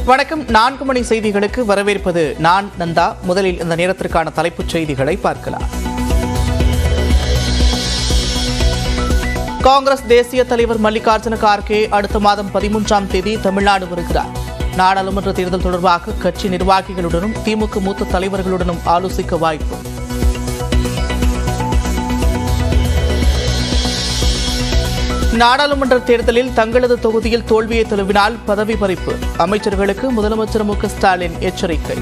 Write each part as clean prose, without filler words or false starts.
வணக்கம். 4 மணி செய்திகளுக்கு வரவேற்பது நான் நந்தா. முதலில் இந்த நேரத்திற்கான தலைப்புச் செய்திகளை பார்க்கலாம். காங்கிரஸ் தேசிய தலைவர் மல்லிகார்ஜுன கார்கே அடுத்த மாதம் 13ஆம் தேதி தமிழ்நாடு வருகிறார். நாடாளுமன்ற தேர்தல் தொடர்பாக கட்சி நிர்வாகிகளுடனும் திமுக மூத்த தலைவர்களுடனும் ஆலோசிக்க வாய்ப்பு. நாடாளுமன்ற தேர்தலில் தங்களது தொகுதியில் தோல்வியை தழுவினால் பதவி பறிப்பு. அமைச்சர்களுக்கு முதலமைச்சர் மு.க. ஸ்டாலின் எச்சரிக்கை.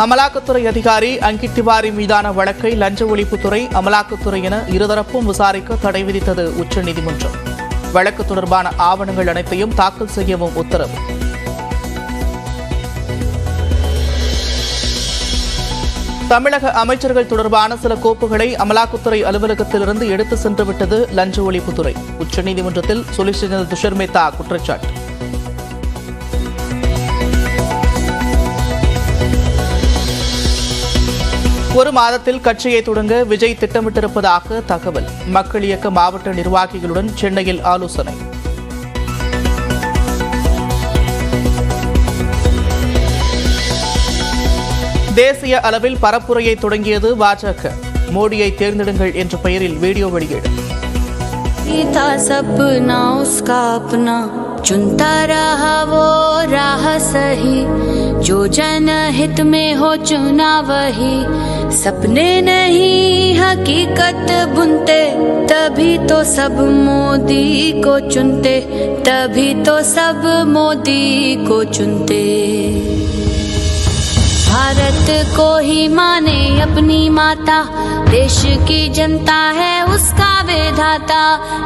அமலாக்கத்துறை அதிகாரி அங்கிட் திவாரி மீதான வழக்கை லஞ்ச ஒழிப்புத்துறை, அமலாக்கத்துறை என இருதரப்பும் விசாரிக்க தடை விதித்தது உச்சநீதிமன்றம். வழக்கு தொடர்பான ஆவணங்கள் அனைத்தையும் தாக்கல் செய்யவும் உத்தரவு. தமிழக அமைச்சர்கள் தொடர்பான சில கோப்புகளை அமலாக்கத்துறை அலுவலகத்திலிருந்து எடுத்து சென்று விட்டது லஞ்ச ஒழிப்புத்துறை. உச்சநீதிமன்றத்தில் சொலிசிட்டர் ஜெனரல் துஷர் மேத்தா குற்றச்சாட்டு. ஒரு மாதத்தில் கட்சியை தொடங்க விஜய் திட்டமிட்டிருப்பதாக தகவல். மக்கள் இயக்க மாவட்ட நிர்வாகிகளுடன் சென்னையில் ஆலோசனை. தேசிய அளவில் பரப்புரையை தொடங்கியது பாஜக. மோடியை தேர்ந்தெடுங்கள் என்ற பெயரில் வீடியோ வெளியீடு. सपना उसका अपना चुनता रहा वो राह सही, जो जनहित में हो चुना वही, सपने नहीं हकीकत बुनते, तभी तो सब मोदी को चुनते, तभी तो सब मोदी को चुनते। भारत को ही माने अपनी माता, देश की जनता है उसका विधाता,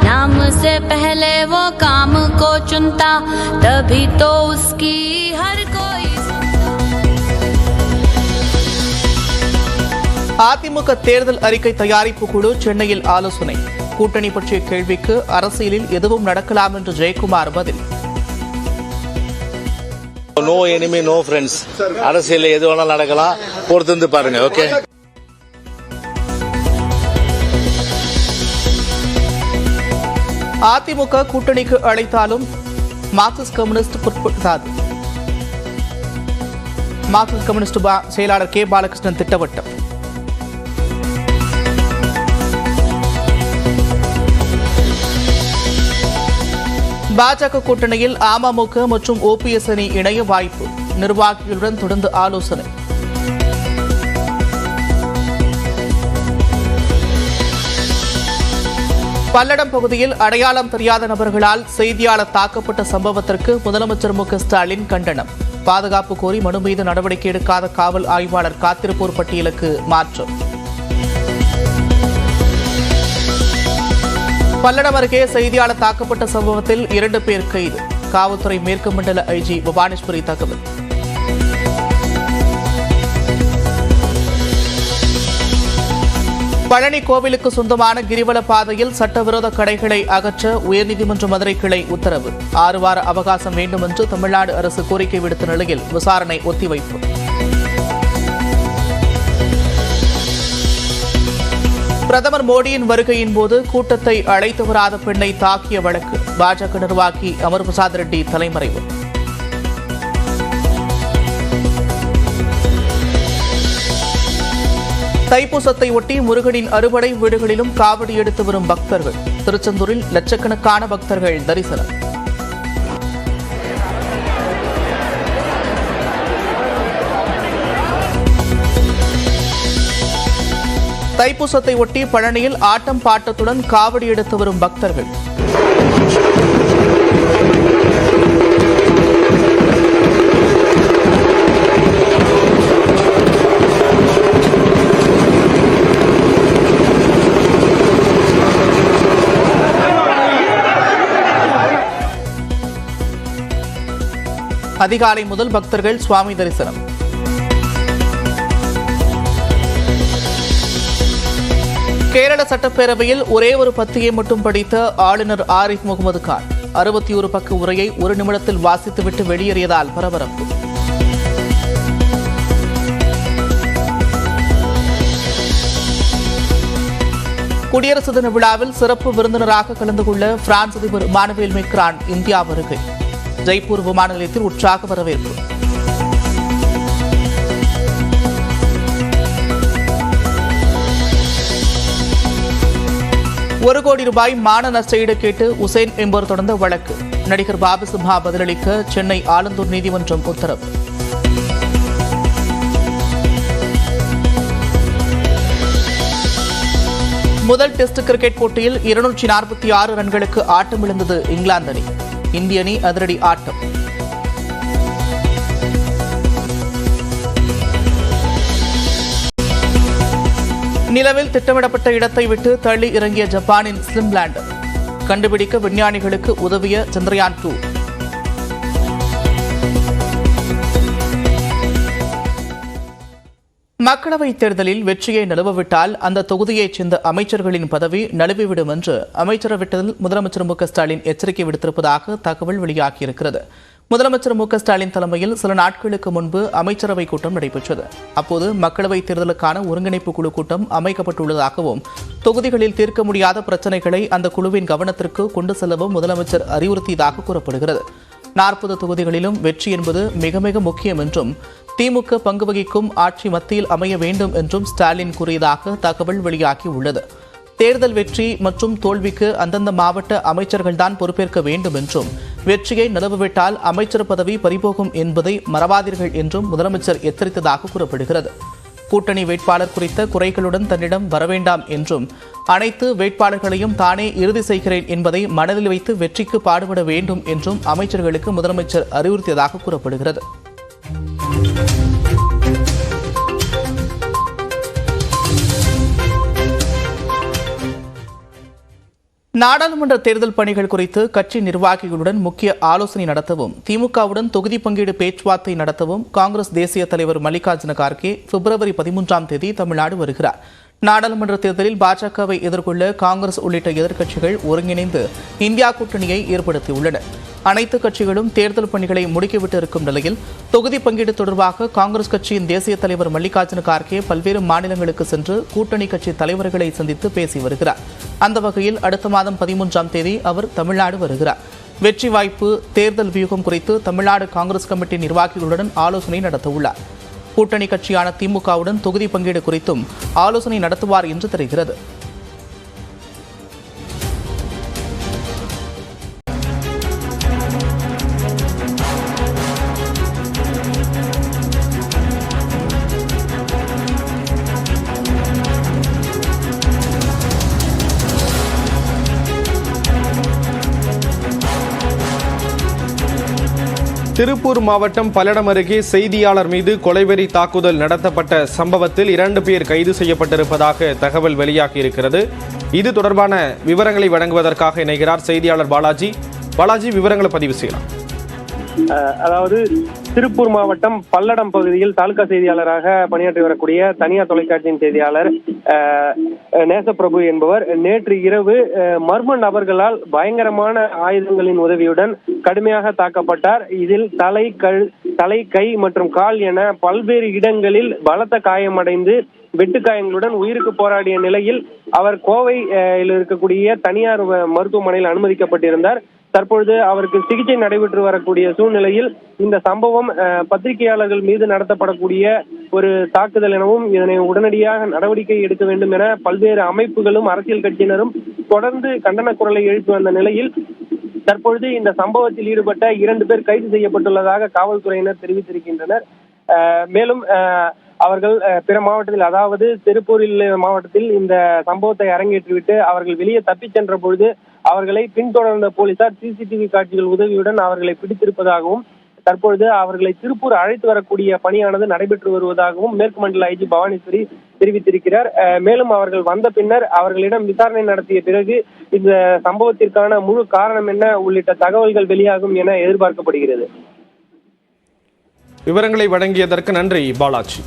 नाम से पहले वो काम को चुनता, तभी तो उसकी हर कोई அதிமுக தேர்தல் அறிக்கை தயாரிப்பு குழு சென்னையில் ஆலோசனை. கூட்டணி பற்றிய கேள்விக்கு அரசியலில் எதுவும் நடக்கலாம் என்று ஜெயக்குமார் பதில். No enemy no friends. அரசியல் எது வேணாலும் நடக்கலாம், பொறுத்து பாருங்க. ஓகே. அதிமுக கூட்டணிக்கு அழைத்தாலும் மார்க்சிஸ்ட் கம்யூனிஸ்ட் பொருட்படுத்தாது. மார்க்சிஸ்ட் கம்யூனிஸ்ட் செயலாளர் கே. பாலகிருஷ்ணன் திட்டவட்டம். பாஜக கூட்டணியில் அமமுக மற்றும் ஓபிஎஸ் அணி இணைய வாய்ப்பு. நிர்வாகிகளுடன் தொடர்ந்து ஆலோசனை. பல்லடம் பகுதியில் அடையாளம் தெரியாத நபர்களால் செய்தியாளர் தாக்கப்பட்ட சம்பவத்திற்கு முதலமைச்சர் மு.க. ஸ்டாலின் கண்டனம். பாதுகாப்பு கோரி மனு மீது நடவடிக்கை எடுக்காத காவல் ஆய்வாளர் காத்திருப்போர் பட்டியலுக்கு மாற்றம். பல்லடம் அருகே செய்தியாளர் தாக்கப்பட்ட சம்பவத்தில் 2 பேர் கைது. காவல்துறை மேற்கு மண்டல ஐஜி புவனேஸ்வரி தகவல். பழனி கோவிலுக்கு சொந்தமான கிரிவல பாதையில் சட்டவிரோத கடைகளை அகற்ற உயர்நீதிமன்ற மதுரை கிளை உத்தரவு. 6 வார அவகாசம் வேண்டும் என்று தமிழ்நாடு அரசு கோரிக்கை விடுத்த நிலையில் விசாரணை ஒத்திவைப்பு. பிரதமர் மோடியின் வருகையின் போது கூட்டத்தை அழைத்து வராத பெண்ணை தாக்கிய வழக்கு. பாஜக நிர்வாகி அமர் பிரசாத் ரெட்டி தலைமறைவு. தைப்பூசத்தை ஒட்டி முருகனின் அறுபடை வீடுகளிலும் காவடி எடுத்து வரும் பக்தர்கள். திருச்செந்தூரில் லட்சக்கணக்கான பக்தர்கள் தரிசனம். தைப்பூசத்தை ஒட்டி பழனியில் ஆட்டம் பாட்டத்துடன் காவடி எடுத்து வரும் பக்தர்கள். அதிகாலை முதல் பக்தர்கள் சுவாமி தரிசனம். கேரள சட்டப்பேரவையில் ஒரே ஒரு பத்தியை மட்டும் படித்த ஆளுநர் ஆரிஃப் முகமது கான் 61 பக்க உரையை 1 நிமிடத்தில் வாசித்துவிட்டு வெளியேறியதால் பரபரப்பு. குடியரசு தின விழாவில் சிறப்பு விருந்தினராக கலந்து கொள்ள பிரான்ஸ் அதிபர் இமானுவேல் மேக்ரான் இந்தியா வருகை. ஜெய்ப்பூர் விமான நிலையத்தில் உற்சாக வரவேற்பு. ₹1 கோடி மான நஷ்டஈடு கேட்டு உசேன் என்பவர் தொடர்ந்த வழக்கு. நடிகர் பாபி சிம்ஹா பதிலளிக்க சென்னை ஆலந்தூர் நீதிமன்றம் உத்தரவு. முதல் டெஸ்ட் கிரிக்கெட் போட்டியில் 246 ரன்களுக்கு ஆட்டமிழந்தது இங்கிலாந்து அணி. இந்திய அணி அதிரடி ஆட்டம். நிலவில் திட்டமிடப்பட்ட இடத்தை விட்டு தள்ளி இறங்கிய ஜப்பானின் ஸ்லிம் லேண்டர். கண்டுபிடிக்க விஞ்ஞானிகளுக்கு உதவிய சந்திரயான் 2. மக்களவைத் தேர்தலில் வெற்றியை நழுவவிட்டால் அந்த தொகுதியைச் சேர்ந்த அமைச்சர்களின் பதவி நழுவிவிடும் என்று அமைச்சரவையில் முதலமைச்சர் மு.க.ஸ்டாலின் எச்சரிக்கை விடுத்திருப்பதாக தகவல் வெளியாகியிருக்கிறது. முதலமைச்சர் மு.க.ஸ்டாலின் தலைமையில் சில நாட்களுக்கு முன்பு அமைச்சரவைக் கூட்டம் நடைபெற்றது. அப்போது மக்களவைத் தேர்தலுக்கான ஒருங்கிணைப்பு குழு கூட்டம் அமைக்கப்பட்டுள்ளதாகவும் தொகுதிகளில் தீர்க்க முடியாத பிரச்சினைகளை அந்த குழுவின் கவனத்திற்கு கொண்டு செல்லவும் முதலமைச்சர் அறிவுறுத்தியதாக கூறப்படுகிறது. 40 தொகுதிகளிலும் வெற்றி என்பது மிக மிக முக்கியம் என்றும் திமுக பங்கு வகிக்கும் ஆட்சி மத்தியில் அமைய வேண்டும் என்றும் ஸ்டாலின் கூறியதாக தகவல் வெளியாகியுள்ளது. தேர்தல் வெற்றி மற்றும் தோல்விக்கு அந்தந்த மாவட்ட அமைச்சர்கள்தான் பொறுப்பேற்க வேண்டும் என்றும் வெற்றியை நழுவவிட்டால் அமைச்சர் பதவி பறிபோகும் என்பதை மறவாதீர்கள் என்றும் முதலமைச்சர் எச்சரித்ததாக கூறப்படுகிறது. கூட்டணி வேட்பாளர் குறித்த குறைகளுடன் தன்னிடம் வரவேண்டாம் என்றும் அனைத்து வேட்பாளர்களையும் தானே இறுதி செய்கிறேன் என்பதை மனதில் வைத்து வெற்றிக்கு பாடுபட வேண்டும் என்றும் அமைச்சர்களுக்கு முதலமைச்சர் அறிவுறுத்தியதாக கூறப்படுகிறது. நாடாளுமன்ற தேர்தல் பணிகள் குறித்து கட்சி நிர்வாகிகளுடன் முக்கிய ஆலோசனை நடத்தவும் திமுகவுடன் தொகுதி பங்கீடு பேச்சுவார்த்தை நடத்தவும் காங்கிரஸ் தேசிய தலைவர் மல்லிகார்ஜுன கார்கே பிப்ரவரி 13ஆம் தேதி தமிழ்நாடு வருகிறார். நாடாளுமன்ற தேர்தலில் பாஜகவை எதிர்கொள்ள காங்கிரஸ் உள்ளிட்ட எதிர்க்கட்சிகள் ஒருங்கிணைந்து இந்தியா கூட்டணியை ஏற்படுத்தியுள்ளன. அனைத்து கட்சிகளும் தேர்தல் பணிகளை முடுக்கிவிட்டு இருக்கும் நிலையில் தொகுதி பங்கீடு தொடர்பாக காங்கிரஸ் கட்சியின் தேசிய தலைவர் மல்லிகார்ஜுன கார்கே பல்வேறு மாநிலங்களுக்கு சென்று கூட்டணி கட்சி தலைவர்களை சந்தித்து பேசி வருகிறார். அந்த வகையில் அடுத்த மாதம் 13ஆம் தேதி அவர் தமிழ்நாடு வருகிறார். வெற்றி வாய்ப்பு, தேர்தல் வியூகம் குறித்து தமிழ்நாடு காங்கிரஸ் கமிட்டி நிர்வாகிகளுடன் ஆலோசனை நடத்தவுள்ளார். கூட்டணி கட்சியான திமுகவுடன் தொகுதி பங்கீடு குறித்தும் ஆலோசனை நடத்துவார் என்று தெரிகிறது. திருப்பூர் மாவட்டம் பல்லடம் அருகே செய்தியாளர் மீது கொலைவெறி தாக்குதல் நடத்தப்பட்ட சம்பவத்தில் 2 பேர் கைது செய்யப்பட்டிருப்பதாக தகவல் வெளியாகியிருக்கிறது. இது தொடர்பான விவரங்களை வழங்குவதற்காக இணைகிறார் செய்தியாளர் பாலாஜி. விவரங்களை பதிவு செய்யலாம். அதாவது திருப்பூர் மாவட்டம் பல்லடம் பகுதியில் தாலுகா செய்தியாளராக பணியாற்றி வரக்கூடிய தனியார் தொலைக்காட்சியின் செய்தியாளர் நேசப்பிரபு என்பவர் நேற்று இரவு மர்ம நபர்களால் பயங்கரமான ஆயுதங்களின் உதவியுடன் கடுமையாக தாக்கப்பட்டார். இதில் தலை, கை மற்றும் கால் என பல்வேறு இடங்களில் பலத்த காயமடைந்து வெட்டுக்காயங்களுடன் உயிருக்கு போராடிய நிலையில் அவர் கோவையில் இருக்கக்கூடிய தனியார் மருத்துவமனையில் அனுமதிக்கப்பட்டிருந்தார். தற்பொழுது அவருக்கு சிகிச்சை நடைபெற்று வரக்கூடிய சூழ்நிலையில் இந்த சம்பவம் பத்திரிகையாளர்கள் மீது நடத்தப்படக்கூடிய ஒரு தாக்குதல் எனவும் இதனை உடனடியாக நடவடிக்கை எடுக்க வேண்டும் என பல்வேறு அமைப்புகளும் அரசியல் கட்சியினரும் தொடர்ந்து கண்டன குரலை எழுப்பி வந்த நிலையில் தற்பொழுது இந்த சம்பவத்தில் ஈடுபட்ட 2 பேர் கைது செய்யப்பட்டுள்ளதாக காவல்துறையினர் தெரிவித்திருக்கின்றனர். மேலும் அவர்கள் பிற மாவட்டத்தில், அதாவது திருப்பூரில் மாவட்டத்தில் இந்த சம்பவத்தை அரங்கேற்றிவிட்டு அவர்கள் வெளியே தப்பிச் சென்ற பொழுது அவர்களை பின்தொடர்ந்த போலீசார் சிசிடிவி காட்சிகள் உதவியுடன் அவர்களை பிடித்திருப்பதாகவும் தற்பொழுது அவர்களை திருப்பூர் அழைத்து வரக்கூடிய பணியானது நடைபெற்று வருவதாகவும் மேற்கு மண்டல ஐஜி பவானீஸ்வரி தெரிவித்திருக்கிறார். மேலும் அவர்கள் வந்த பின்னர் அவர்களிடம் விசாரணை நடத்திய பிறகு இந்த சம்பவத்திற்கான முழு காரணம் என்ன உள்ளிட்ட தகவல்கள் வெளியாகும் என எதிர்பார்க்கப்படுகிறது. விவரங்களை வழங்கியதற்கு நன்றி பாலாஜி.